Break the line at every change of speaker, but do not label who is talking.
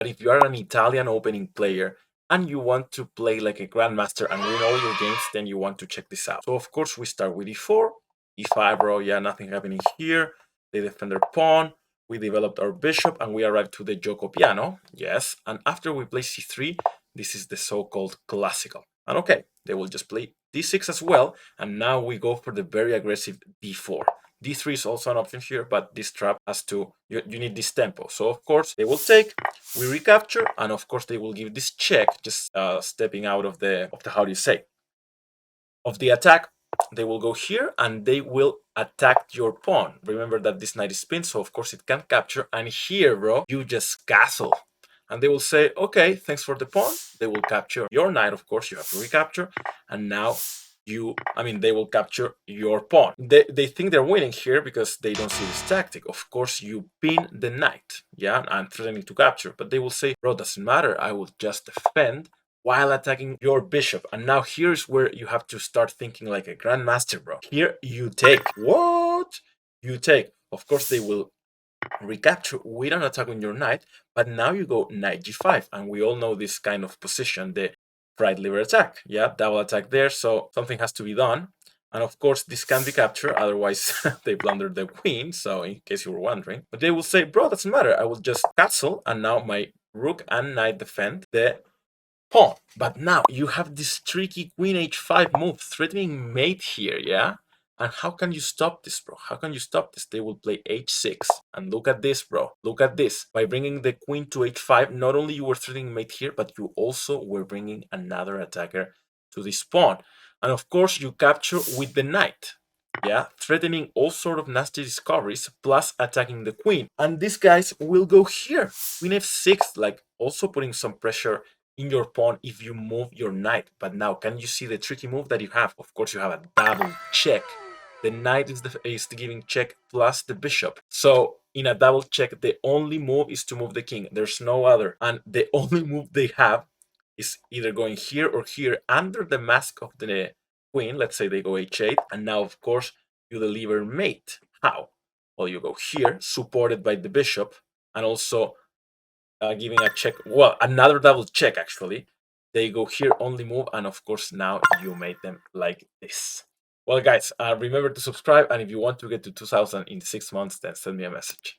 But if you are an Italian opening player and you want to play like a grandmaster and win all your games, then you want to check this out. So of course we start with e4, e5, bro. Yeah, nothing happening here. They defend their pawn. We developed our bishop and we arrived to the gioco piano. Yes, and after we play c3, this is the so-called classical. And okay, they will just play d6 as well. And now we go for the very aggressive d4. D3 is also an option here, but this trap has to, you need this tempo. So of course they will take, we recapture, and of course they will give this check, just stepping out of the how do you say, of the attack. They will go here and they will attack your pawn. Remember that this knight is pinned, so of course it can't capture. And here, bro, you just castle. And they will say, okay, thanks for the pawn. They will capture your knight, of course, you have to recapture. And now they will capture your pawn. They think they're winning here because they don't see this tactic. Of course, you pin the knight, yeah, and threatening to capture. But they will say, bro, doesn't matter. I will just defend while attacking your bishop. And now here's where you have to start thinking like a grandmaster, bro. Here you take. What? You take. Of course, they will recapture with an attack on your knight, but now you go knight g5, and we all know this kind of position, the right liver attack. Yeah, double attack there, so something has to be done. And of course, this can be captured, otherwise they blunder the queen, so in case you were wondering. But they will say, bro, doesn't matter, I will just castle, and now my rook and knight defend the pawn. But now you have this tricky queen h5 move, threatening mate here, yeah? And how can you stop this, bro? How can you stop this? They will play h6. And look at this, bro. Look at this. By bringing the queen to h5, not only you were threatening mate here, but you also were bringing another attacker to this pawn. And of course, you capture with the knight. Yeah, threatening all sort of nasty discoveries, plus attacking the queen. And these guys will go here. Queen f6, like also putting some pressure in your pawn if you move your knight. But now, can you see the tricky move that you have? Of course, you have a double check. The knight is giving check plus the bishop. So in a double check, the only move is to move the king. There's no other. And the only move they have is either going here or here under the mask of the queen. Let's say they go h8. And now, of course, you deliver mate. How? Well, you go here, supported by the bishop, and also giving a check. Well, another double check, actually. They go here, only move, and of course, now you made them like this. Well, guys, remember to subscribe, and if you want to get to 2000 in 6 months, then send me a message.